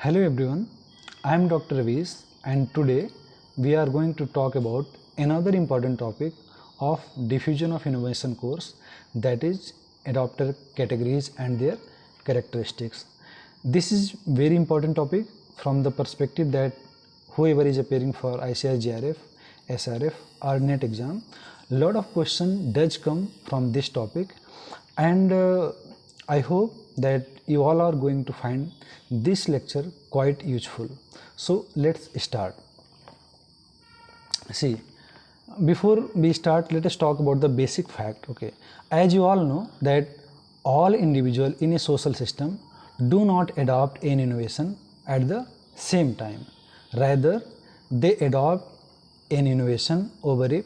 Hello everyone, I am Dr. Ravis and today we are going to talk about another important topic of diffusion of innovation course, that is adopter categories and their characteristics. This is very important topic from the perspective that whoever is appearing for ICS JRF, SRF or NET exam, lot of question does come from this topic, and I hope that you all are going to find this lecture quite useful. So let's start. See, before we start, let us talk about the basic fact. Okay, as you all know that all individuals in a social system do not adopt an innovation at the same time. Rather, they adopt an innovation over a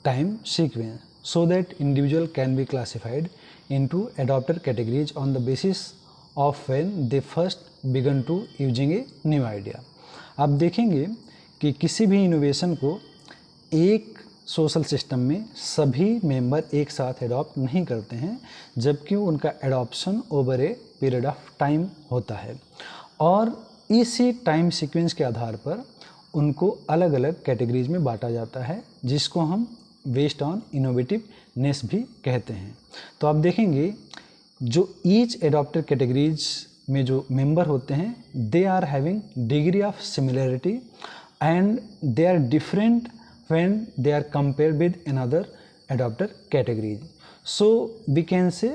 time sequence, so that individual can be classified into adopter categories on the basis of when they first began to using a new idea. आप देखेंगे कि किसी भी innovation को एक social system में सभी member एक साथ अडॉप्ट नहीं करते हैं, जबकि उनका adoption over a period of time होता है और इसी टाइम सीक्वेंस के आधार पर उनको अलग अलग कैटेगरीज में बांटा जाता है, जिसको हम बेस्ड ऑन इनोवेटिवनेस भी कहते हैं। तो आप देखेंगे जो ईच एडॉप्टर कैटेगरीज में जो मेंबर होते हैं, they are having degree of similarity and they are different when they are compared with another adopter categories. So we can say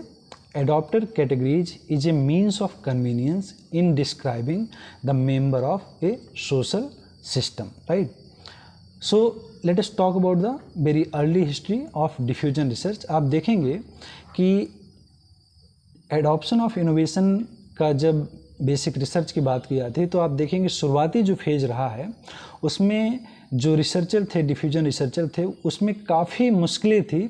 adopter categories is a means of convenience in describing the member of a social system, right? So let us talk about the very early history of diffusion research. आप देखेंगे कि adoption of innovation का जब basic research की बात की जाती है तो आप देखेंगे शुरुआती जो फेज रहा है उसमें जो रिसर्चर थे, डिफ्यूजन रिसर्चर थे, उसमें काफ़ी मुश्किलें थी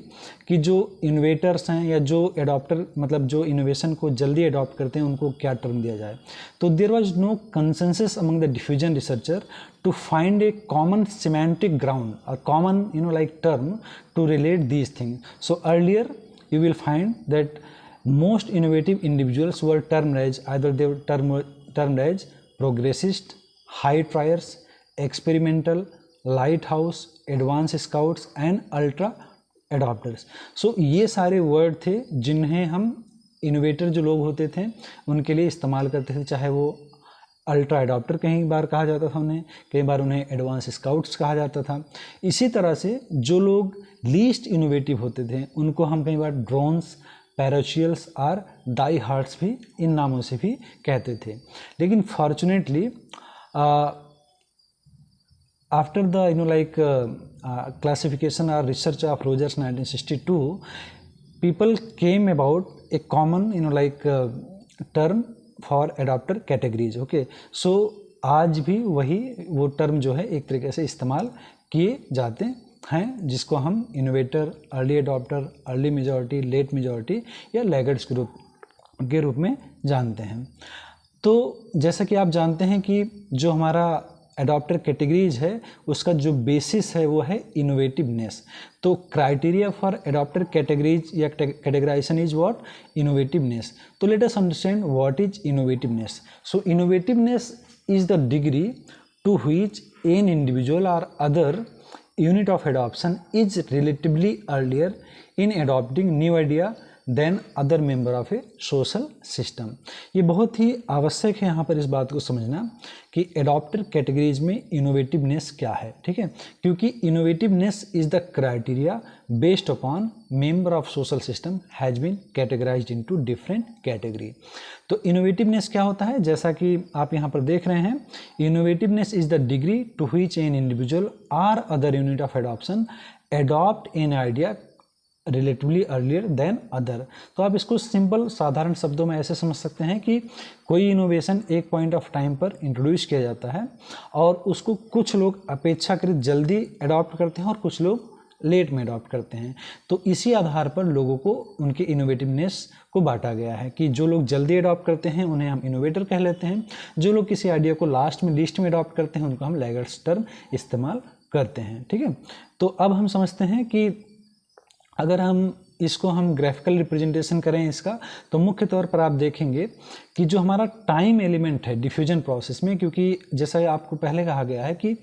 कि जो इनोवेटर्स हैं या जो एडॉप्टर मतलब जो इनोवेशन को जल्दी अडॉप्ट करते हैं उनको क्या टर्म दिया जाए। तो there was no consensus among the diffusion researcher to find a common semantic ground और common like term to relate these things. So earlier you will find that most innovative individuals were termed as either they were termed as progressist, high triers, experimental, lighthouse, advanced scouts and ultra adopters. So ये सारे word थे जिन्हें हम innovator जो लोग होते थे उनके लिए इस्तेमाल करते थे, चाहे वो अल्ट्रा एडॉप्टर कई बार कहा जाता था उन्हें, कई बार उन्हें एडवांस स्काउट्स कहा जाता था। इसी तरह से जो लोग लीस्ट इनोवेटिव होते थे उनको हम कई बार ड्रोन्स, पैराचियल्स और डाई हार्ट्स भी इन नामों से भी कहते थे। लेकिन fortunately after the classification or research of Rogers 1962, people came about a common term for adopter categories. Okay, so आज भी वही वो टर्म जो है एक तरीके से इस्तेमाल किए जाते हैं, जिसको हम innovator, early adopter, early majority, late majority या लैगर्ड्स के रूप में जानते हैं। तो जैसा कि आप जानते हैं कि जो हमारा एडॉप्टर कैटेगरीज है उसका जो बेसिस है वो है इनोवेटिवनेस। तो क्राइटेरिया फॉर एडॉप्टर कैटेगरीज या कैटेगराइजेशन इज व्हाट? इनोवेटिवनेस। तो let us understand what is innovativeness. So innovativeness is the degree to which an individual और other unit of adoption is relatively earlier in adopting new idea than other member of a social system. ये बहुत ही आवश्यक है यहाँ पर इस बात को समझना कि एडॉप्टर कैटेगरीज में इनोवेटिवनेस क्या है, ठीक है, क्योंकि innovativeness is the criteria based upon member of social system has been categorized into different category. तो इनोवेटिवनेस क्या होता है, जैसा कि आप यहाँ पर देख रहे हैं, innovativeness is the degree to which an individual और other unit of adoption adopt an idea relatively earlier than other. तो आप इसको सिंपल साधारण शब्दों में ऐसे समझ सकते हैं कि कोई इनोवेशन एक पॉइंट ऑफ टाइम पर इंट्रोड्यूस किया जाता है और उसको कुछ लोग अपेक्षाकृत जल्दी अडॉप्ट करते हैं और कुछ लोग लेट में अडॉप्ट करते हैं। तो इसी आधार पर लोगों को उनके इनोवेटिवनेस को बांटा गया है कि जो लोग जल्दी अडॉप्ट करते हैं उन्हें हम इनोवेटर कह लेते हैं, जो लोग किसी आइडिया को लास्ट में लिस्ट में अडॉप्ट करते हैं उनको हम लैगर्ड्स टर्म इस्तेमाल करते हैं, ठीक है। तो अब हम समझते हैं कि अगर हम इसको हम ग्राफिकल रिप्रेजेंटेशन करें इसका, तो मुख्य तौर पर आप देखेंगे कि जो हमारा टाइम एलिमेंट है डिफ्यूजन प्रोसेस में, क्योंकि जैसा आपको पहले कहा गया है कि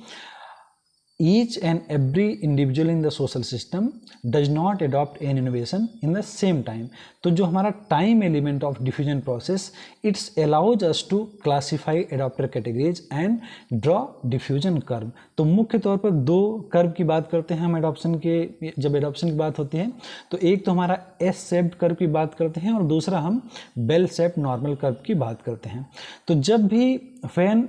each and every individual in the social system does not adopt an innovation in the same time. तो जो हमारा time element of diffusion process, it allows us to classify adopter categories and draw diffusion curve. तो मुख्य तौर पर दो curve की बात करते हैं हम एडॉप्शन के, जब एडॉप्शन की बात होती है तो एक तो हमारा एस शेप्ड कर्व की बात करते हैं और दूसरा हम बेल शेप्ड नॉर्मल कर्व की बात करते हैं। तो जब भी when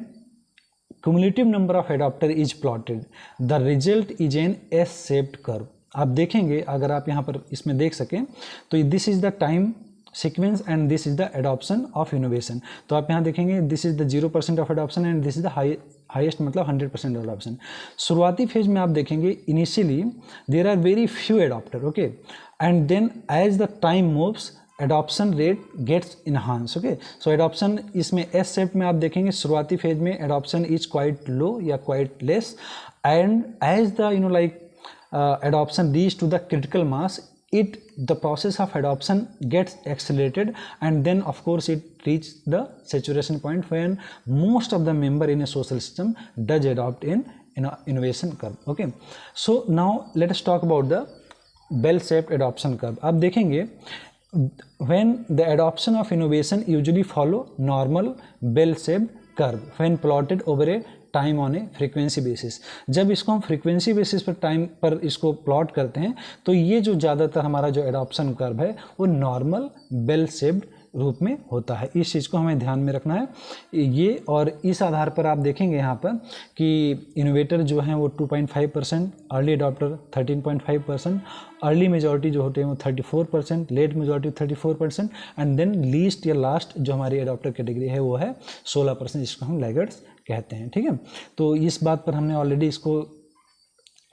cumulative number of adopter is plotted, the result is an S-shaped curve. आप देखेंगे, अगर आप यहाँ पर इसमें देख सकें तो this is the time sequence and this is the adoption of innovation. तो आप यहाँ देखेंगे this is the 0% of adoption and this is the highest मतलब 100% एडॉप्शन। शुरुआती फेज में आप देखेंगे initially there are very few adopter, okay, and then as the time moves adoption rate gets enhance, okay. So adoption इसमें S shape में आप देखेंगे शुरुआती फेज में एडॉप्शन इज क्वाइट लो या quite less, and as the adoption reach to the critical mass, the process of adoption gets accelerated, and then of course it reaches the saturation point when most of the member in a social system does adopt in innovation curve, okay. So now let us talk about the bell shaped adoption curve. आप देखेंगे when the adoption of innovation usually follow normal bell shaped curve when plotted over a time on A frequency basis. जब इसको हम frequency basis पर time पर इसको plot करते हैं तो ये जो ज़्यादातर हमारा जो एडॉप्शन कर्व है वो नॉर्मल बेल शेप्ड रूप में होता है। इस चीज़ को हमें ध्यान में रखना है ये, और इस आधार पर आप देखेंगे यहाँ पर कि इनोवेटर जो हैं वो 2.5%, अर्ली अडॉप्टर 13.5%, अर्ली मेजॉरिटी जो होते हैं वो 34%, late majority 34%, and then least या लास्ट जो हमारी अडॉप्टर कैटेगरी है वो है 16%, जिसको हम लैगर्ड्स कहते हैं, ठीक है। तो इस बात पर हमने ऑलरेडी इसको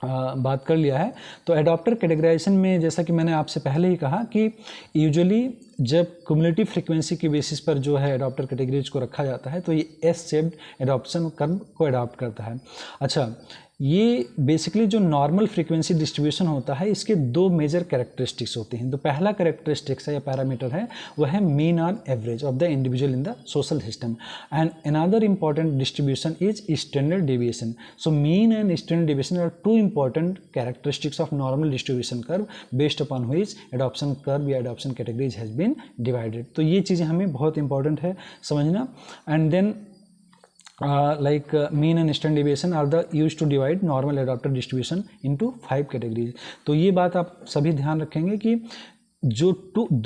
बात कर लिया है। तो एडॉप्टर कैटेगराइजेशन में जैसा कि मैंने आपसे पहले ही कहा कि यूजुअली जब क्युमुलेटिव फ्रीक्वेंसी के बेसिस पर जो है एडॉप्टर कैटेगरीज को रखा जाता है तो ये एस शेप्ड एडॉप्शन कर्व को अडॉप्ट करता है। अच्छा, ये बेसिकली जो नॉर्मल फ्रीक्वेंसी डिस्ट्रीब्यूशन होता है इसके दो मेजर कैरेक्टरिस्टिक्स होते हैं। तो पहला कैरेक्टरिस्टिक्स है या पैरामीटर है वो है mean on average of the individual in the social system, and another important distribution is standard deviation. So mean and standard deviation are two important characteristics of normal distribution curve based upon which adoption curve या adoption categories has been divided. तो ये चीज़ें हमें बहुत important है समझना। And then like mean and standard deviation are the used to divide normal adopter distribution into 5 categories। तो ये बात आप सभी ध्यान रखेंगे कि जो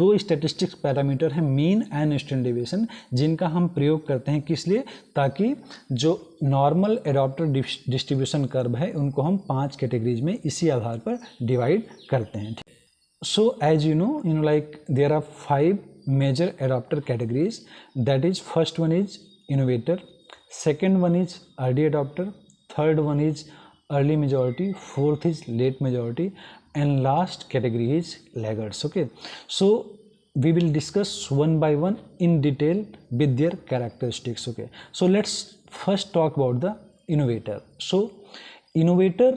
दो स्टैटिस्टिक्स पैरामीटर हैं मीन एंड स्टैंडर्ड डेविएशन, जिनका हम प्रयोग करते हैं किस लिए, ताकि जो नॉर्मल एडॉप्टर डिस्ट्रीब्यूशन कर्व है उनको हम 5 कैटेगरीज में इसी आधार पर डिवाइड करते हैं। So as you know like there are 5 major adopter categories, that is first one is innovator, second one is early adopter, third one is early majority, fourth is late majority, and last category is laggards, okay. So we will discuss one by one in detail with their characteristics, okay. So let's first talk about the innovator. So innovator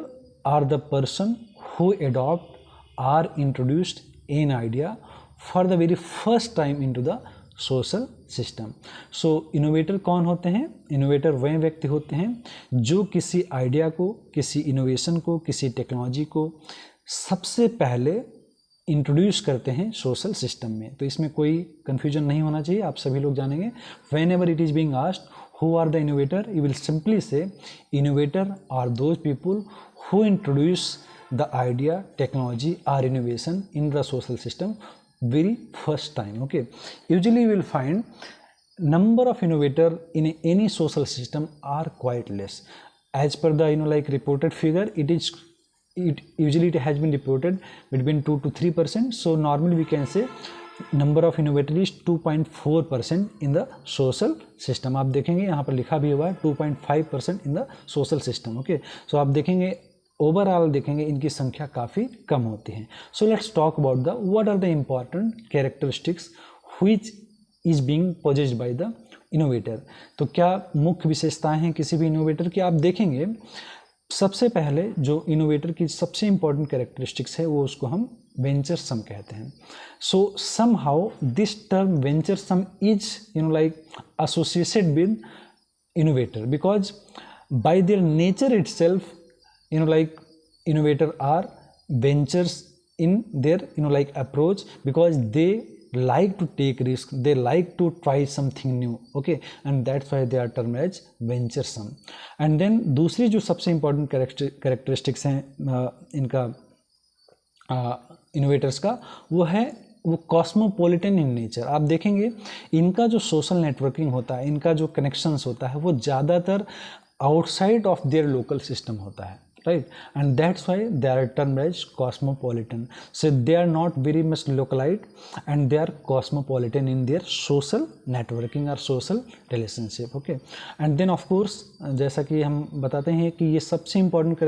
are the person who adopt or introduced an idea for the very first time into the social system. So innovator कौन होते हैं? Innovator वह व्यक्ति होते हैं जो किसी idea को, किसी इनोवेशन को, किसी टेक्नोलॉजी को सबसे पहले इंट्रोड्यूस करते हैं सोशल सिस्टम में। तो इसमें कोई कन्फ्यूजन नहीं होना चाहिए, आप सभी लोग जानेंगे। Whenever it is being asked who are the innovator, you will simply say innovator are those people who introduce the idea, technology or innovation in the social system very first time, okay. Usually you will find number of innovator in any social system are quite less as per the like reported figure. It usually it has been reported between 2 to 3%. So normally we can say number of innovator is 2.4% in the social system। आप देखेंगे यहाँ पर लिखा भी हुआ है 2.5% in the social system, okay। So आप देखेंगे ओवरऑल देखेंगे इनकी संख्या काफ़ी कम होती है। So let's talk about the what are the important characteristics which is being possessed by the innovator. तो क्या मुख्य विशेषताएं हैं किसी भी इनोवेटर की? आप देखेंगे सबसे पहले जो इनोवेटर की सबसे इंपॉर्टेंट कैरेक्टरिस्टिक्स है वो उसको हम वेंचर सम कहते हैं. So somehow this term venturesome is like associated with innovator, because by their nature itself like innovator are ventures in their like approach, because they like to take risk, they like to try something new. Okay, and that's why they are termed as venturesome. And then दूसरी जो सबसे important characteristics हैं इनका innovators का, वो cosmopolitan in nature. आप देखेंगे इनका जो सोशल नेटवर्किंग होता है, इनका जो कनेक्शंस होता है, वो ज़्यादातर outside of their local system होता है, right? And that's why they are termed as cosmopolitan. So they are not very much localized and they are cosmopolitan in their social networking or social relationship. Okay, and then of course जैसा कि हम बताते हैं कि ये सबसे important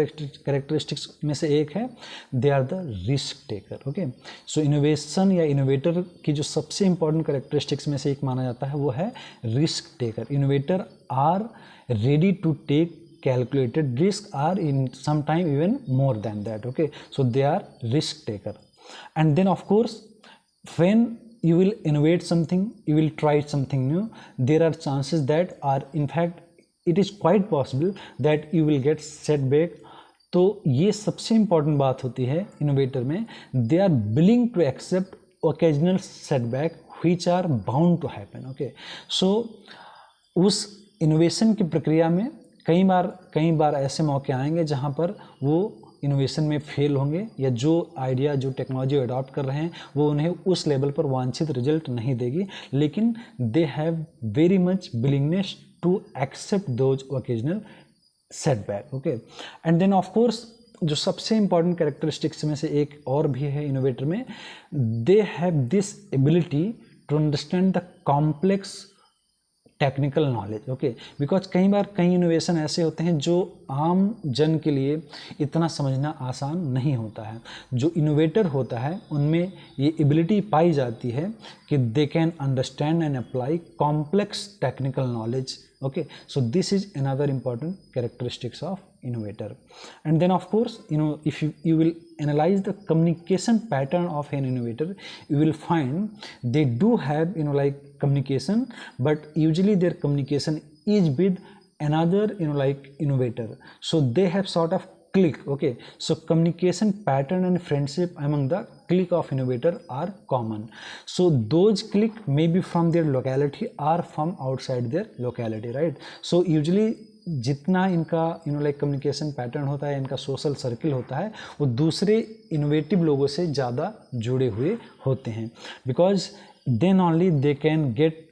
characteristics में से एक है, they are the risk taker. Okay, so innovation या innovator की जो सबसे important characteristics में से एक माना जाता है वो है risk taker. Innovator are ready to take calculated risk, or in sometime even more than that. Okay, so they are risk taker. And then of course when you will innovate something, you will try something new, there are chances that, or in fact it is quite possible that you will get setback. तो ये सबसे important बात होती है innovator में, they are willing to accept occasional setback which are bound to happen. Okay, so उस innovation की प्रक्रिया में कई बार ऐसे मौके आएंगे जहां पर वो इनोवेशन में फेल होंगे, या जो आइडिया जो टेक्नोलॉजी अडॉप्ट कर रहे हैं वो उन्हें उस लेवल पर वांछित रिजल्ट नहीं देगी, लेकिन they have very much willingness to accept those occasional setback. Okay, and then of course जो सबसे इंपॉर्टेंट कैरेक्टरिस्टिक्स में से एक और भी है इनोवेटर में, they have this ability to understand the complex technical knowledge. Okay, because कई इनोवेशन ऐसे होते हैं जो आम जन के लिए इतना समझना आसान नहीं होता है. जो इनोवेटर होता है उनमें ये एबिलिटी पाई जाती है कि they can understand and apply complex technical knowledge. Okay, so this is another important characteristics of innovator. And then of course if you will analyze the communication pattern of an innovator, you will find they do have like communication, but usually their communication is with another like innovator, so they have sort of click. Okay, so communication pattern and friendship among the clique of innovator are common. So those clique may be from their locality or from outside their locality, right? So usually जितना इनका like communication pattern होता है, इनका social circle होता है, वो दूसरे innovative लोगों से ज़्यादा जुड़े हुए होते हैं, because then only they can get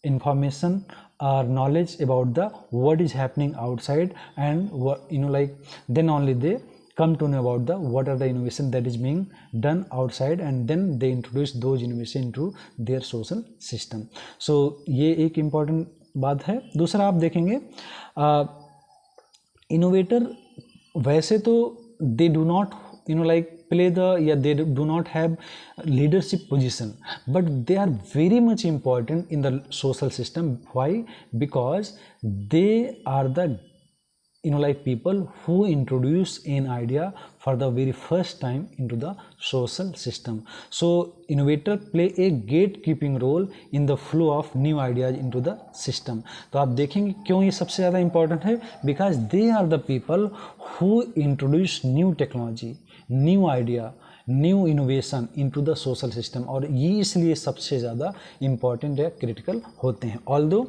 information or knowledge about the what is happening outside, and what like then only they come to know about the what are the innovation that is being done outside, and then they introduce those innovation into their social system. So ये एक important बात है. दूसरा आप देखेंगे innovator वैसे तो they do not like play the, they do not have leadership position, but they are very much important in the social system. Why? Because they are the like people who introduce an idea for the very first time into the social system. So innovator play a gatekeeping role in the flow of new ideas into the system. तो आप देखेंगे क्यों ये सबसे ज़्यादा important है, because they are the people who introduce new technology, new idea, new innovation into the social system, और ये इसलिए सबसे ज़्यादा इम्पॉर्टेंट या क्रिटिकल होते हैं. Although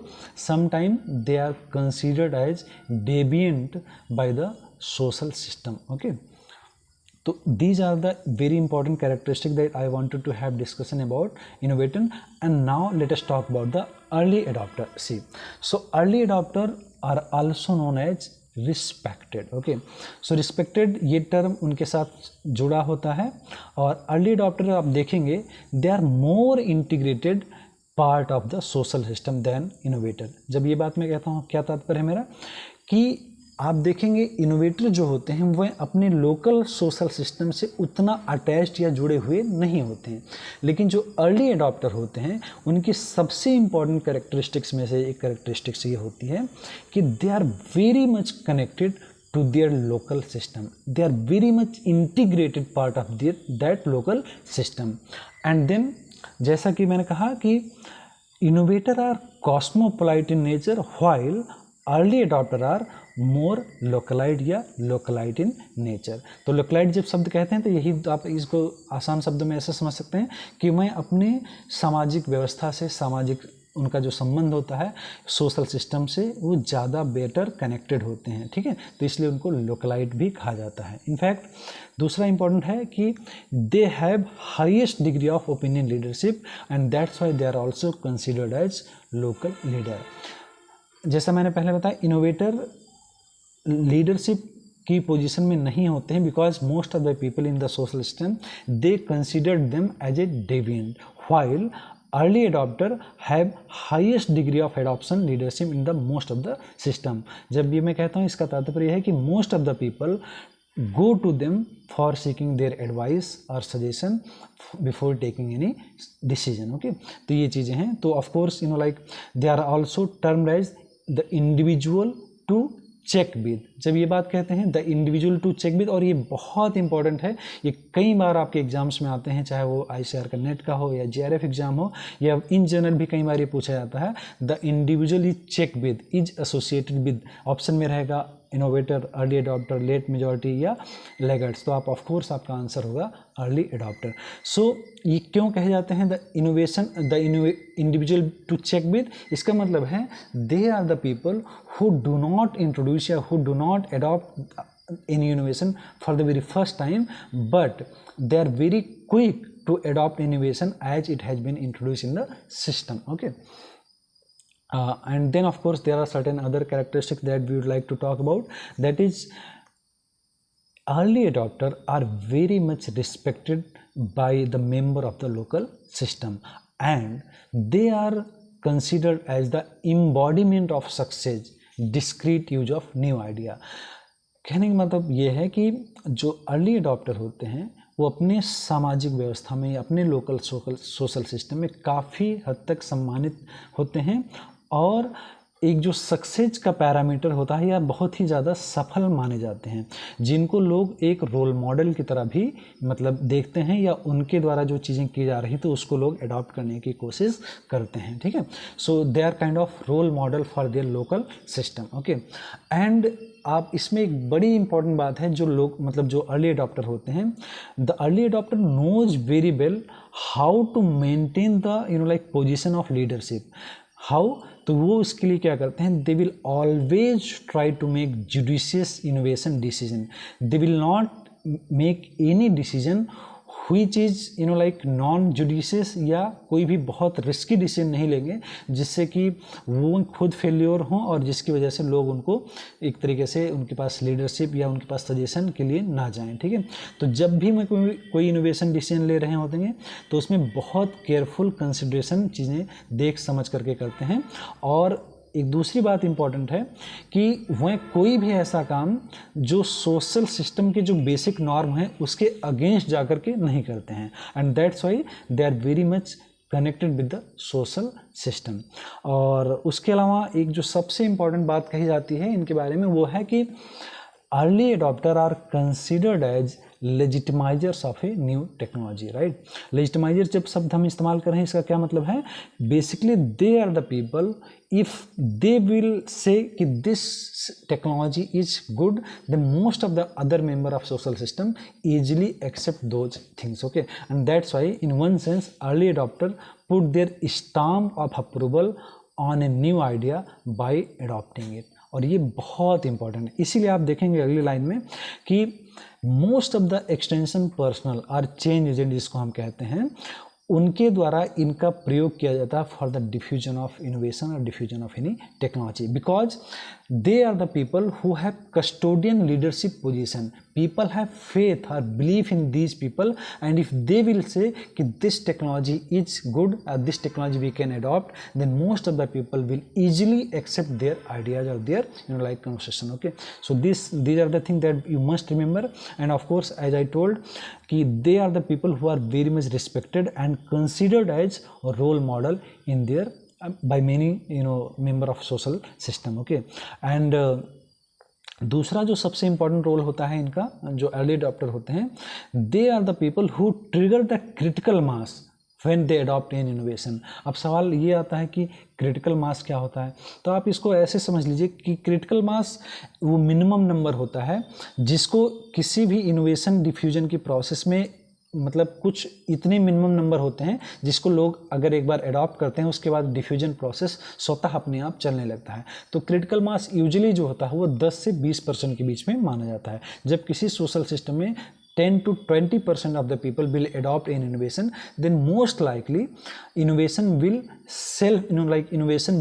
sometime they are considered as deviant by the social system. Okay, तो these are the very important characteristics that I wanted to have discussion about innovator. And now let us talk about the early adopter. See, so early adopter are also known as respected. Okay, so respected ये term उनके साथ जुड़ा होता है, और early adopter आप देखेंगे they are more integrated part of the social system than innovator. जब ये बात मैं कहता हूँ क्या तात्पर्य है मेरा, कि आप देखेंगे इनोवेटर जो होते हैं वह अपने लोकल सोशल सिस्टम से उतना अटैच्ड या जुड़े हुए नहीं होते हैं, लेकिन जो अर्ली अडॉप्टर होते हैं उनकी सबसे इम्पॉर्टेंट कैरेक्टरिस्टिक्स में से एक कैरेक्टरिस्टिक्स ये होती है कि they are very much connected to their local system. They are very much integrated part of that local system. And then जैसा कि मैंने कहा कि innovator are cosmopolite in nature while early adopter are more localite या localite in nature. तो localite जब शब्द कहते हैं तो यही आप इसको आसान शब्दों में ऐसे समझ सकते हैं कि मैं अपने सामाजिक व्यवस्था से, सामाजिक उनका जो संबंध होता है सोशल सिस्टम से, वो ज़्यादा बेटर कनेक्टेड होते हैं, ठीक है, तो इसलिए उनको लोकलाइट भी कहा जाता है। इनफैक्ट दूसरा इंपॉर्टेंट है कि they have highest degree of opinion leadership and that's why they are also considered as local leader. जैसा मैंने पहले बताया, इनोवेटर लीडरशिप की पोजीशन में नहीं होते हैं because most of the people in the social system they considered them as a deviant while early adopter have highest degree of adoption leadership in the most of the system. जब ये मैं कहता हूँ इसका तात्पर्य है कि most of the people go to them for seeking their advice or suggestion before taking any decision, okay। तो ये चीज़ें हैं। तो of course like they are also termed as the individual to check with. जब ये बात कहते हैं the individual to check with, और ये बहुत इंपॉर्टेंट है, ये कई बार आपके एग्जाम्स में आते हैं, चाहे वो ICAR का नेट का हो या JRF एग्जाम हो या इन जनरल भी कई बार ये पूछा जाता है। The individual is check with is associated with, option में रहेगा innovator, early adopter, late majority या लेगर्ट्स। तो आप ऑफ कोर्स आपका आंसर होगा अर्ली अडॉप्टर। सो ये क्यों कहे जाते हैं the individual to check with? इसका मतलब है they are the people who do not introduce या who do not adopt any innovation for the very first time, but they are very quick to adopt innovation as it has been introduced in the system, okay। And then of course there are certain other characteristics that we would like to talk about, that is early adopter are very much respected by the member of the local system and they are considered as the embodiment of success, discrete use of new idea. कहने का मतलब ये है कि जो early adopter होते हैं वो अपने सामाजिक व्यवस्था में, अपने लोकल सोशल सिस्टम में काफ़ी हद तक सम्मानित होते हैं और एक जो सक्सेस का पैरामीटर होता है या बहुत ही ज़्यादा सफल माने जाते हैं, जिनको लोग एक रोल मॉडल की तरह भी मतलब देखते हैं या उनके द्वारा जो चीज़ें की जा रही तो उसको लोग अडॉप्ट करने की कोशिश करते हैं, ठीक है। So they are kind of role model for their local system, okay. And आप इसमें एक बड़ी इंपॉर्टेंट बात है, जो लोग मतलब जो अर्ली अडॉप्टर होते हैं, the early adopter knows very well how to maintain the position of leadership. How? तो वो उसके लिए क्या करते हैं, they will always try to make judicious innovation decision. They will not make any decision which is non judicious, या कोई भी बहुत रिस्की डिसीजन नहीं लेंगे जिससे कि वो खुद फेल्योर हों और जिसकी वजह से लोग उनको एक तरीके से उनके पास लीडरशिप या उनके पास सजेशन के लिए ना जाएं, ठीक है। तो जब भी मैं कोई इनोवेशन डिसीजन ले रहे होते हैं तो उसमें बहुत केयरफुल कंसिडरेशन चीज़ें देख समझ करके करते हैं। और एक दूसरी बात इम्पॉर्टेंट है कि वह कोई भी ऐसा काम जो सोशल सिस्टम के जो बेसिक नॉर्म हैं उसके अगेंस्ट जा कर के नहीं करते हैं, and that's why they are very much connected with the social system. और उसके अलावा एक जो सबसे इम्पॉर्टेंट बात कही जाती है इनके बारे में वो है कि early adopter are considered as legitimizers of a new technology, right. Legitimizer जब शब्द हम इस्तेमाल कर रहे हैं इसका क्या मतलब है, basically they are the people if they will say कि this technology is good, then most of the other member of social system easily accept those things, okay। And that's why in one sense early adopter put their stamp of approval on a new idea by adopting it। और ये बहुत important है, इसीलिए आप देखेंगे अगली line में कि most of the extension personal और चेंज एजेंट जिसको हम कहते हैं, उनके द्वारा इनका प्रयोग किया जाता है for the diffusion of innovation और diffusion of any technology, because they are the people who have custodian leadership position. People have faith और believe in these people, and if they will say कि this technology is good, this technology we can adopt, then most of the people will easily accept their ideas or their conversation, okay। So these are the things that you must remember, and of course as I told कि they are the people who are very much respected and considered as a role model in their by many member of social system, okay। And दूसरा जो सबसे important role होता है इनका, जो early adopter होते हैं, they are the people who trigger the critical mass when they adopt an innovation. अब सवाल ये आता है कि क्रिटिकल मास क्या होता है, तो आप इसको ऐसे समझ लीजिए कि क्रिटिकल मास वो मिनिमम नंबर होता है जिसको किसी भी इनोवेशन डिफ्यूजन की प्रोसेस में, मतलब कुछ इतने मिनिमम नंबर होते हैं जिसको लोग अगर एक बार अडॉप्ट करते हैं उसके बाद डिफ्यूजन प्रोसेस स्वतः अपने आप चलने लगता है। तो क्रिटिकल मास यूजुअली जो होता है वो 10 से 20% के बीच में माना जाता है। जब किसी सोशल सिस्टम में 10 to 20% of the people will adopt an innovation, then most likely innovation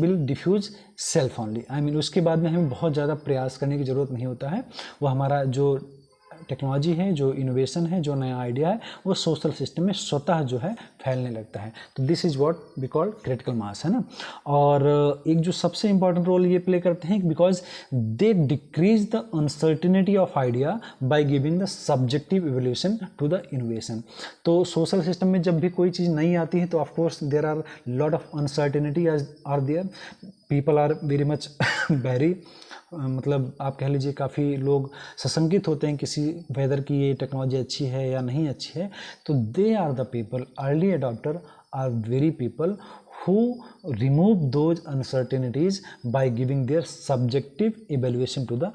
will diffuse self only. I mean उसके बाद में हमें बहुत ज़्यादा प्रयास करने की ज़रूरत नहीं होता है, वो हमारा जो टेक्नोलॉजी है, जो इनोवेशन है, जो नया आइडिया है, वो सोशल सिस्टम में स्वतः जो है फैलने लगता है। तो this is what we call critical mass, है ना। और एक जो सबसे इंपॉर्टेंट रोल ये प्ले करते हैं because they decrease the uncertainty of idea by giving the subjective evolution to the innovation. तो सोशल सिस्टम में जब भी कोई चीज़ नई आती है तो of course there are lot of uncertainty are there, people are very much very, मतलब आप कह लीजिए काफ़ी लोग सशंकित होते हैं किसी वेदर की ये टेक्नोलॉजी अच्छी है या नहीं अच्छी है। तो they are the people, early adopter are very people who remove those uncertainties by giving their subjective evaluation to the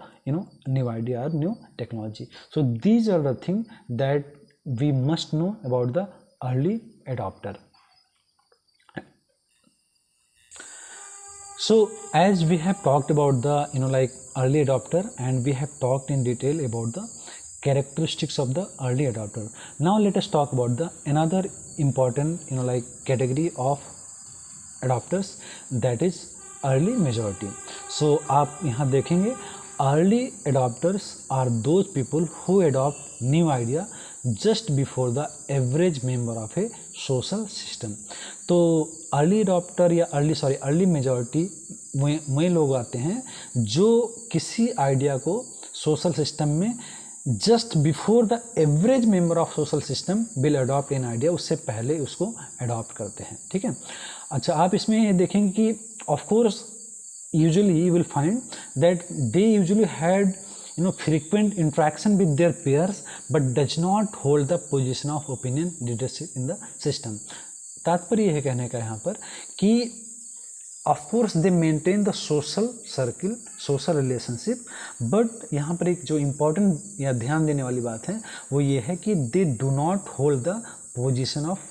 new idea or new technology. So these are the things that we must know about the early adopter. So as we have talked about the early adopter, and we have talked in detail about the characteristics of the early adopter. Now let us talk about the another important category of adopters, that is early majority. So आप यहाँ देखेंगे early adopters are those people who adopt new idea just before the average member of a social system. तो early adopter या early majority वही लोग आते हैं जो किसी आइडिया को सोशल सिस्टम में just before the average member of social system will adopt an idea, उससे पहले उसको अडॉप्ट करते हैं, ठीक है। अच्छा, आप इसमें ये देखेंगे कि of course usually you will find that they usually had frequent interaction with their peers but does not hold the position of opinion leadership in the system. तात्पर्य यह कहने का यहाँ पर कि of course they maintain the social circle, social relationship, but यहाँ पर एक जो इम्पोर्टेंट या ध्यान देने वाली बात है वो ये है कि they do not hold the position of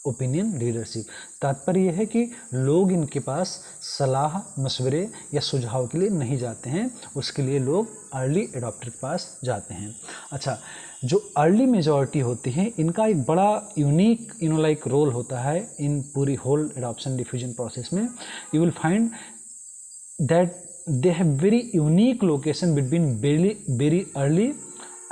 opinion leadership. तात्पर्य यह है कि लोग इनके पास सलाह मशवरे या सुझाव के लिए नहीं जाते हैं, उसके लिए लोग अर्ली एडॉप्टर के पास जाते हैं। अच्छा, जो अर्ली मेजॉरिटी होती है इनका एक बड़ा यूनिक रोल होता है इन पूरी होल एडॉप्शन डिफ्यूजन प्रोसेस में। You will find that they have very unique location between very early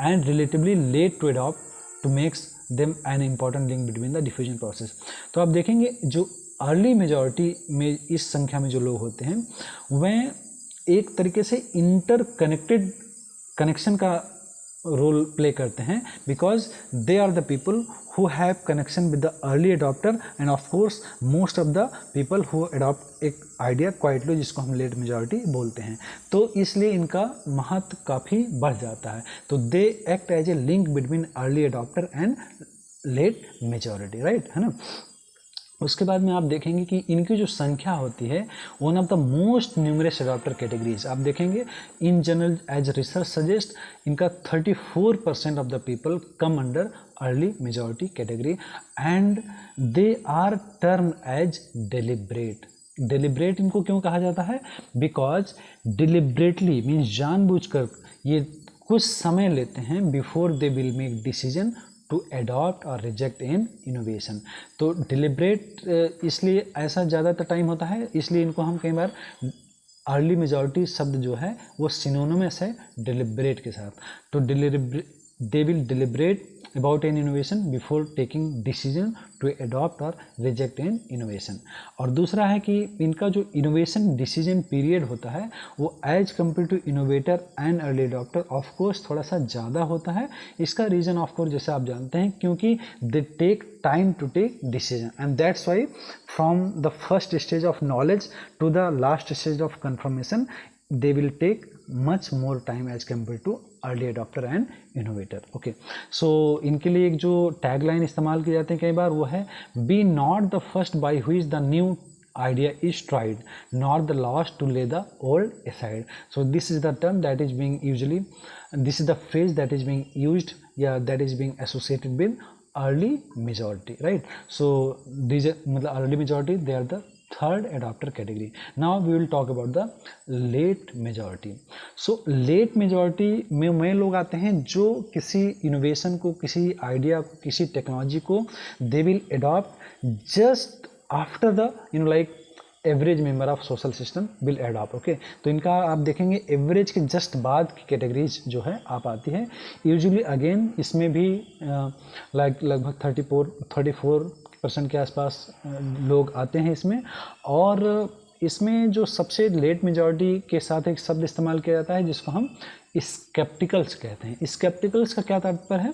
and relatively late to adopt to makes them an important link between the diffusion process. तो आप देखेंगे जो early majority में इस संख्या में जो लोग होते हैं वह एक तरीके से इंटरकनेक्टेड कनेक्शन का रोल प्ले करते हैं because they are the people who have connection with the early adopter and of course most of the people who adopt एक आइडिया क्वाइटली, जिसको हम लेट मेजॉरिटी बोलते हैं। तो इसलिए इनका महत्व काफ़ी बढ़ जाता है। तो they act as a link between early adopter and late majority, right, है ना। उसके बाद में आप देखेंगे कि इनकी जो संख्या होती है one of the most numerous adopter categories आप देखेंगे in general as research suggest इनका 34% of the people come under early majority category and they are term as deliberate. Deliberate इनको क्यों कहा जाता है? बिकॉज डिलिब्रेटली मीन्स जानबूझकर ये कुछ समय लेते हैं before they will make decision to adopt और रिजेक्ट एन इनोवेशन। तो डिलिब्रेट इसलिए ऐसा ज़्यादातर टाइम होता है, इसलिए इनको हम कई बार अर्ली मेजॉरिटी शब्द जो है वो सिनोनिमस है डिलिब्रेट के साथ। तो they will deliberate about an innovation before taking decision to adopt or reject an innovation। और दूसरा है कि इनका जो innovation decision period होता है वो as compared to innovator and early adopter of course थोड़ा सा ज़्यादा होता है। इसका रीज़न ऑफ कोर्स जैसे आप जानते हैं क्योंकि they take time to take decision and that's why from the first stage of knowledge to the last stage of confirmation they will take much more time as compare to early adopter and innovator. Okay, so इनके लिए एक जो tagline इस्तेमाल किए जाते हैं कई बार वो है be not the first by whom is the new idea is tried, not the last to lay the old aside. So this is the term that is being usually, this is the phrase that is being used, that is being associated with early majority, right? So these are early majority, they are the third adopter category. Now we will talk about the late majority. So late majority में लोग आते हैं जो किसी innovation को, किसी idea को, किसी टेक्नोलॉजी को they will adopt just after the like average member of social system will adopt. Okay, तो इनका आप देखेंगे एवरेज के जस्ट बाद की कैटेगरीज जो है आप आती है। यूजुअली अगेन इसमें भी लगभग 34% के आसपास लोग आते हैं इसमें। और इसमें जो सबसे लेट मेजॉरिटी के साथ एक शब्द इस्तेमाल किया जाता है जिसको हम स्केप्टिकल्स कहते हैं। स्केप्टिकल्स का क्या तात्पर्य है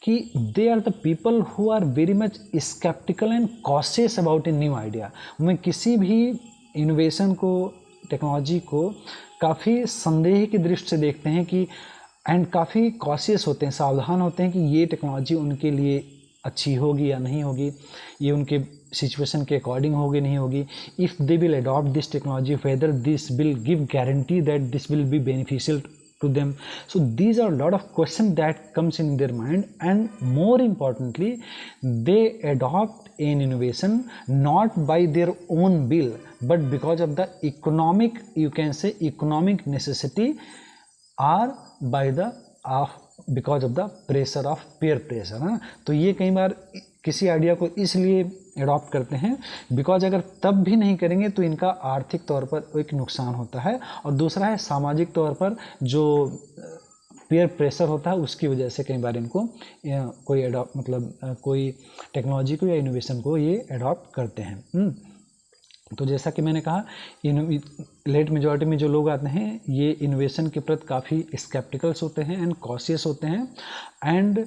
कि they are the people who are very much skeptical and cautious about a new idea. मैं किसी भी इनोवेशन को, टेक्नोलॉजी को काफ़ी संदेह की दृष्टि से देखते हैं कि एंड काफ़ी कॉशियस होते हैं, सावधान होते हैं कि ये टेक्नोलॉजी उनके लिए अच्छी होगी या नहीं होगी, ये उनके सिचुएशन के अकॉर्डिंग होगी नहीं होगी। If they will adopt this technology, whether this will give guarantee that this will be beneficial to them. So these are a lot of questions that comes in their mind, and more importantly they adopt an innovation not by their own will but because of the economic, you can say economic necessity, or by the because of the pressure of peer pressure। है ना, तो ये कई बार किसी idea को इसलिए adopt करते हैं बिकॉज अगर तब भी नहीं करेंगे तो इनका आर्थिक तौर पर एक नुकसान होता है, और दूसरा है सामाजिक तौर पर जो पीयर प्रेशर होता है उसकी वजह से कई बार इनको कोई अडॉप्ट कोई टेक्नोलॉजी को या इनोवेशन को ये अडॉप्ट करते हैं। तो जैसा कि मैंने कहा लेट मेजॉरिटी में जो लोग आते हैं ये इनोवेशन के प्रति काफ़ी स्केप्टिकल्स होते हैं एंड कॉशियस होते हैं, and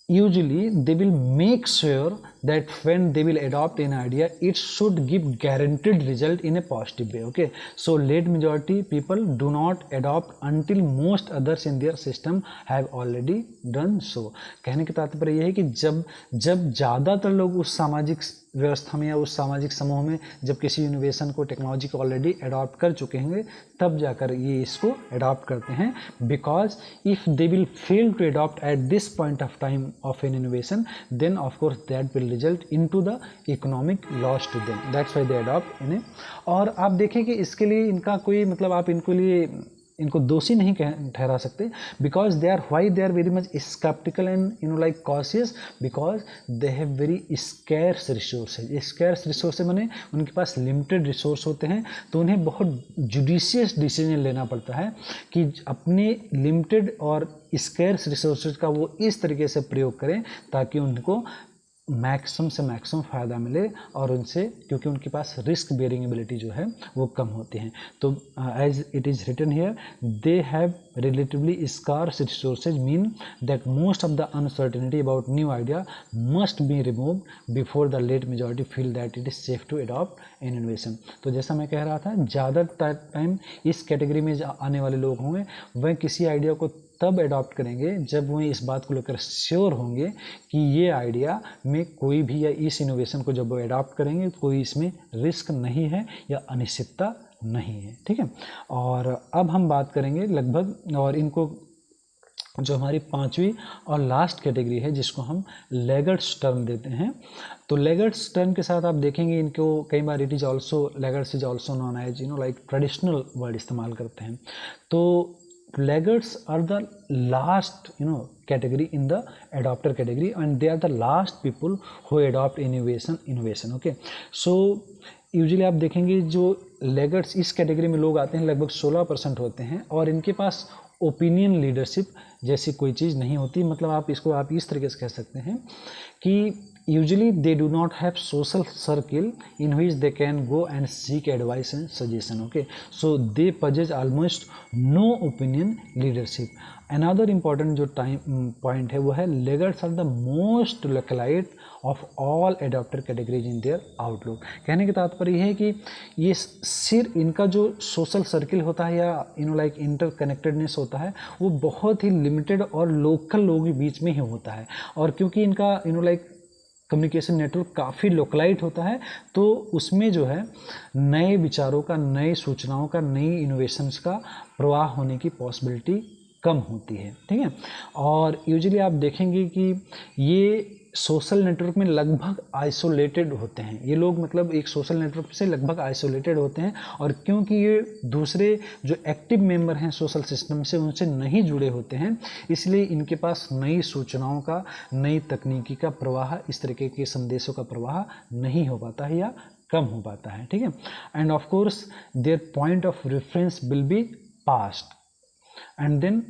usually they will make sure that when they will adopt an idea it should give guaranteed result in a positive way। Okay, so late majority people do not adopt until most others in their system have already done so। कहने का तात्पर्य यह है कि जब ज़्यादातर लोग उस सामाजिक व्यवस्था में या उस सामाजिक समूह में जब किसी इनोवेशन को, टेक्नोलॉजी को ऑलरेडी अडॉप्ट कर चुके होंगे तब जाकर ये इसको अडॉप्ट करते हैं। Because if they will fail to adopt at this point of time of an innovation then of course that will result into the economic loss to them, that's why they adopt इन्हें। और आप देखें कि इसके लिए इनका कोई आप इनको दोषी नहीं ठहरा सकते, because they are why they are very much skeptical and cautious, because they have very scarce resources. Scarce resources माने उनके पास लिमिटेड रिसोर्स होते हैं, तो उन्हें बहुत जुडिशियस डिसीजन लेना पड़ता है कि अपने लिमिटेड और स्कैर्स रिसोर्सेज का वो इस तरीके से प्रयोग करें ताकि उनको मैक्सिमम से मैक्सिमम फ़ायदा मिले, और उनसे क्योंकि उनके पास रिस्क बेयरिंग एबिलिटी जो है वो कम होती है। तो as it is written here they have relatively scarce resources mean that most of the uncertainty about new idea must be removed before the late majority feel that it is safe to adopt an innovation. तो जैसा मैं कह रहा था ज़्यादा time इस category में आने वाले लोग होंगे वह किसी आइडिया को तब अडॉप्ट करेंगे जब वो इस बात को लेकर श्योर होंगे कि ये आइडिया में कोई भी, या इस इनोवेशन को जब वो अडॉप्ट करेंगे कोई इसमें रिस्क नहीं है या अनिश्चितता नहीं है। ठीक है, और अब हम बात करेंगे लगभग, और इनको जो हमारी पांचवी और लास्ट कैटेगरी है जिसको हम लैगर्ड्स टर्म देते हैं। तो लैगर्ड्स टर्म के साथ आप देखेंगे इनको कई बार it is also, laggards is also known as traditional word इस्तेमाल करते हैं। तो laggards are the last category in the adopter category, and they are the last people who adopt innovation। Okay, so usually आप देखेंगे जो laggards इस category में लोग आते हैं लगभग 16% होते हैं, और इनके पास ओपिनियन लीडरशिप जैसी कोई चीज़ नहीं होती। आप इस तरीके से कह सकते हैं कि usually they do not have social circle in which they can go and seek advice and suggestion। Okay, so they possess almost no opinion leadership। another important जो टाइम पॉइंट है वो है laggards are the most localized of all adopter categories in their outlook. कहने का तात्पर्य है कि ये सिर्फ इनका जो सोशल सर्किल होता है या लाइक इंटरकनेक्टेडनेस होता है वो बहुत ही लिमिटेड और लोकल लोगों के बीच में ही होता है, और क्योंकि इनका लाइक कम्युनिकेशन नेटवर्क काफ़ी लोकलाइट होता है तो उसमें जो है नए विचारों का, नए सूचनाओं का, नई इनोवेशंस का प्रवाह होने की पॉसिबिलिटी कम होती है। ठीक है, और यूजुअली आप देखेंगे कि ये सोशल नेटवर्क में लगभग आइसोलेटेड होते हैं ये लोग, मतलब एक सोशल नेटवर्क से लगभग आइसोलेटेड होते हैं, और क्योंकि ये दूसरे जो एक्टिव मेंबर हैं सोशल सिस्टम से उनसे नहीं जुड़े होते हैं, इसलिए इनके पास नई सूचनाओं का, नई तकनीकी का प्रवाह, इस तरीके के संदेशों का प्रवाह नहीं हो पाता है या कम हो पाता है। ठीक है, and of course their point of reference will be past, and then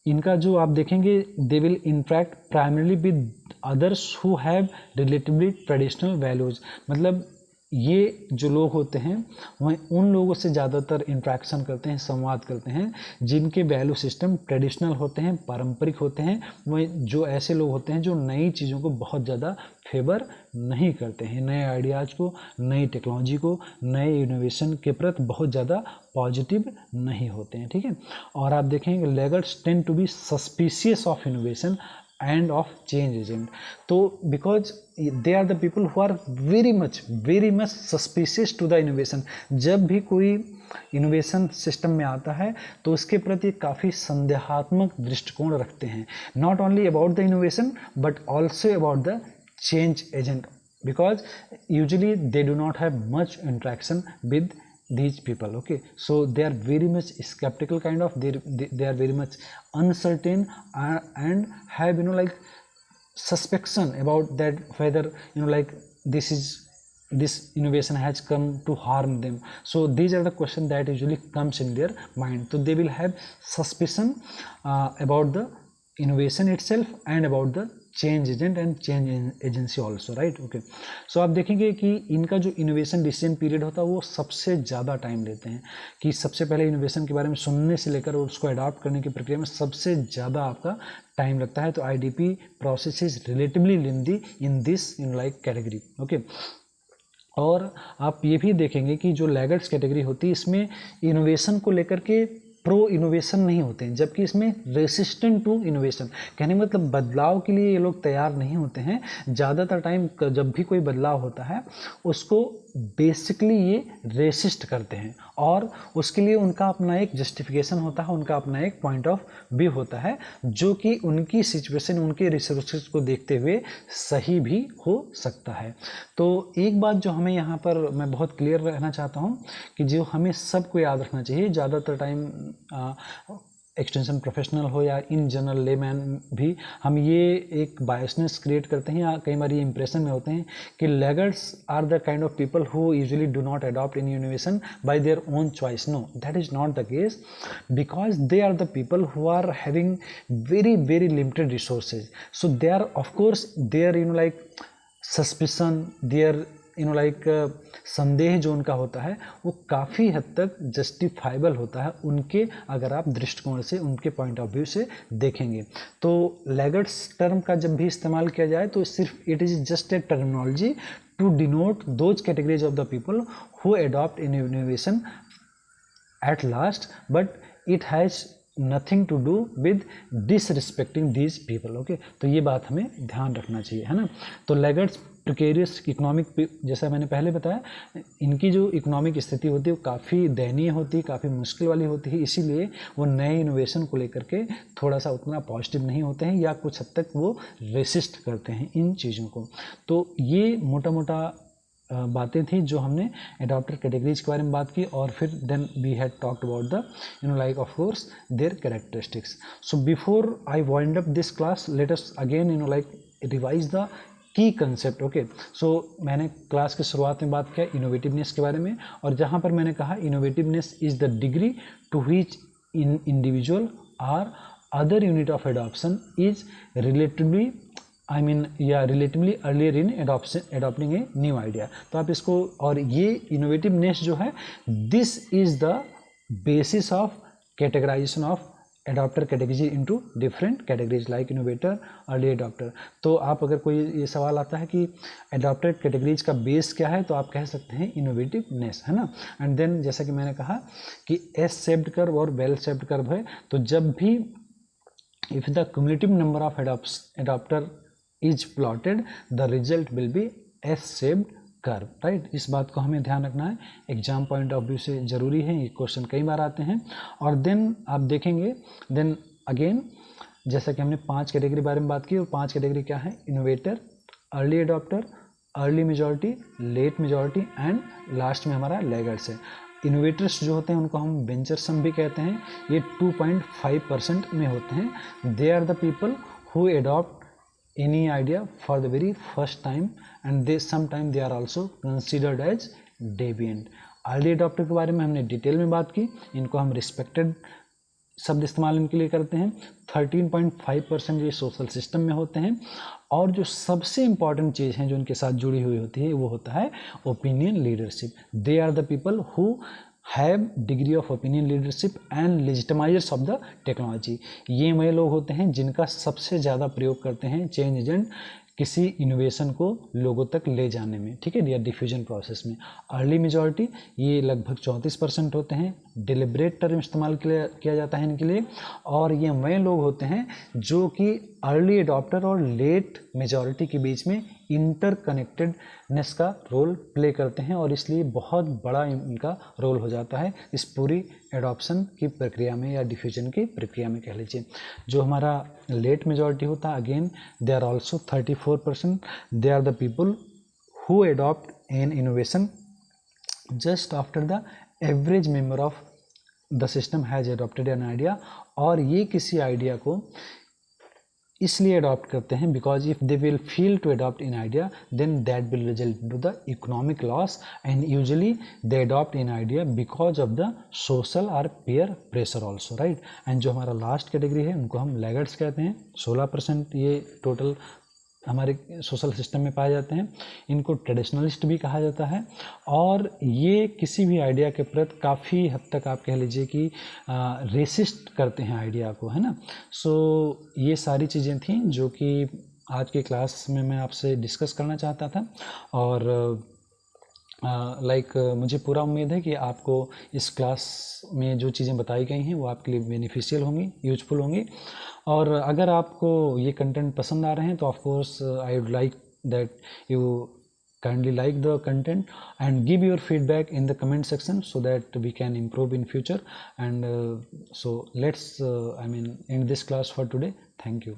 इनका जो आप देखेंगे they will interact primarily with others who have relatively traditional values, मतलब ये जो लोग होते हैं वह उन लोगों से ज़्यादातर इंट्रैक्शन करते हैं, संवाद करते हैं जिनके वैल्यू सिस्टम ट्रेडिशनल होते हैं, पारंपरिक होते हैं। वह जो ऐसे लोग होते हैं जो नई चीज़ों को बहुत ज़्यादा फेवर नहीं करते हैं, नए आइडियाज़ को, नई टेक्नोलॉजी को, नए इनोवेशन के प्रति बहुत ज़्यादा पॉजिटिव नहीं होते हैं। ठीक है, और आप देखेंगे laggards tend to be suspicious of innovation and of change agent, तो because they are the people who are very much suspicious to the innovation. जब भी कोई इनोवेशन सिस्टम में आता है तो उसके प्रति काफ़ी संदेहात्मक दृष्टिकोण रखते हैं, not only about the innovation but also about the change agent, because usually they do not have much interaction with these people. Okay, so they are very much skeptical kind of, they are very much uncertain and have like suspicion about that whether like this innovation has come to harm them. So these are the questions that usually comes in their mind, so they will have suspicion about the innovation itself and about the change agent and change agency also, right. Okay, so आप देखेंगे कि इनका जो innovation decision period होता है वो सबसे ज़्यादा टाइम लेते हैं, कि सबसे पहले इनोवेशन के बारे में सुनने से लेकर उसको अडॉप्ट करने की प्रक्रिया में सबसे ज़्यादा आपका टाइम लगता है। तो IDP process is relatively lengthy in this like category. Okay, और आप ये भी देखेंगे कि जो लैगर्ड्स कैटेगरी होती है इसमें इनोवेशन को लेकर के प्रो इनोवेशन नहीं होते हैं, जबकि इसमें रेसिस्टेंट टू इनोवेशन, कहने मतलब बदलाव के लिए ये लोग तैयार नहीं होते हैं। ज़्यादातर टाइम जब भी कोई बदलाव होता है उसको बेसिकली ये रेसिस्ट करते हैं, और उसके लिए उनका अपना एक जस्टिफिकेशन होता है, उनका अपना एक पॉइंट ऑफ व्यू होता है, जो कि उनकी सिचुएशन, उनके रिसोर्सेज को देखते हुए सही भी हो सकता है। तो एक बात जो हमें यहाँ पर मैं बहुत क्लियर रहना चाहता हूँ कि जो हमें सबको याद रखना चाहिए, ज़्यादातर टाइम एक्सटेंशन प्रोफेशनल हो या इन जनरल लेमैन भी हम ये एक बायसनेस क्रिएट करते हैं, या कई बार ये इंप्रेशन में होते हैं कि laggards are the kind of people who usually do not adopt in innovation by their own choice. No, that is not the case, because they are the people who are having very limited resources, so they are of course their like suspicion, their like संदेह जो उनका होता है वो काफ़ी हद तक justifiable होता है उनके, अगर आप दृष्टिकोण से, उनके पॉइंट ऑफ व्यू से देखेंगे। तो लैगर्ड्स टर्म का जब भी इस्तेमाल किया जाए तो सिर्फ it is just a terminology to denote those categories of the people who adopt in innovation at last, but it has nothing to do with disrespecting these people. Okay, तो ये बात हमें ध्यान रखना चाहिए, है ना। तो लैगर्ड्स प्रिकेरियस इकोनॉमिक, जैसा मैंने पहले बताया, इनकी जो इकोनॉमिक स्थिति होती है वो काफ़ी दयनीय होती है, काफ़ी मुश्किल वाली होती है, इसीलिए वो नए इनोवेशन को लेकर के थोड़ा सा उतना पॉजिटिव नहीं होते हैं, या कुछ हद तक वो रेसिस्ट करते हैं इन चीज़ों को। तो ये मोटा मोटा बातें थी जो हमने एडॉप्टर कैटेगरीज के बारे में बात की, और फिर then we had talked about the like of course their characteristics. So before I wind up this class, let us again like revise the key concept. Okay, so मैंने क्लास की शुरुआत में बात किया इनोवेटिवनेस के बारे में, और जहाँ पर मैंने कहा innovativeness is the degree to which in individual or other unit of adoption is relatively relatively earlier in adopting a new idea. तो आप इसको, और ये इनोवेटिवनेस जो है, this is the basis of categorization of adopter category into different categories like innovator, early adopter. तो आप अगर कोई ये सवाल आता है कि एडाप्टर कैटेगरीज का बेस क्या है, तो आप कह सकते हैं इनोवेटिवनेस, है ना। एंड देन जैसा कि मैंने कहा कि एस शेप्ड कर्व और बेल शेप्ड कर्व है, तो जब भी if the cumulative number of adopter is plotted the result will be S shaped curve, right. इस बात को हमें ध्यान रखना है, एग्जाम पॉइंट ऑफ व्यू से ज़रूरी है, ये क्वेश्चन कई बार आते हैं। और देन आप देखेंगे, देन अगेन जैसा कि हमने 5 कैटेगरी बारे में बात की, और 5 कैटेगरी क्या है, innovator, early adopter, early majority, late majority and last में हमारा लैगर्ड्स है। इनोवेटर्स जो होते हैं उनको हम वेंचर सम भी कहते हैं, ये 2.5% में होते हैं। They are the people who adopt any idea for the very first time and they sometime they are also considered as deviant। Early adopter के बारे में हमने डिटेल में बात की, इनको हम रिस्पेक्टेड शब्द इस्तेमाल इनके लिए करते हैं। 13.5% ये सोशल सिस्टम में होते हैं। और जो सबसे इम्पॉर्टेंट चीज़ है जो इनके साथ जुड़ी हुई होती है वो होता है opinion leadership. They are the people who have degree of opinion leadership and legitimizers of the technology. ये वही लोग होते हैं जिनका सबसे ज़्यादा प्रयोग करते हैं चेंज एजेंट किसी इनोवेशन को लोगों तक ले जाने में, ठीक है, या डिफ्यूजन प्रोसेस में। अर्ली मेजॉरिटी ये लगभग 34% होते हैं। डिलिब्रेट टर्म इस्तेमाल किया जाता है इनके लिए। और ये वही लोग होते हैं जो कि अर्ली एडॉप्टर और लेट मेजॉरिटी के बीच में इंटरकनेक्टेडनेस का रोल प्ले करते हैं, और इसलिए बहुत बड़ा इनका रोल हो जाता है इस पूरी एडॉप्शन की प्रक्रिया में या डिफ्यूजन की प्रक्रिया में, कह लीजिए। जो हमारा लेट मेजॉरिटी होता है, again they are also 34%। They are the people who adopt an innovation just after the average member of the system has adopted an idea. और ये किसी आइडिया को इसलिए अडॉप्ट करते हैं because if they will feel to adopt in idea then that will result to the economic loss and usually they adopt in idea because of the social और peer pressure also, right. And जो हमारा last category है उनको हम laggards कहते हैं। 16% ये total हमारे सोशल सिस्टम में पाए जाते हैं। इनको ट्रेडिशनलिस्ट भी कहा जाता है, और ये किसी भी आइडिया के प्रति काफ़ी हद तक आप कह लीजिए कि रेसिस्ट करते हैं आइडिया को, है ना। सो ये सारी चीज़ें थी जो कि आज की क्लास में मैं आपसे डिस्कस करना चाहता था। और मुझे पूरा उम्मीद है कि आपको इस क्लास में जो चीज़ें बताई गई हैं वो आपके लिए बेनिफिशियल होंगी, यूजफुल होंगी। और अगर आपको ये कंटेंट पसंद आ रहे हैं तो of course I would like that you kindly like the content and give your feedback in the comment section so that we can improve in future. And so let's end this class for today. Thank you.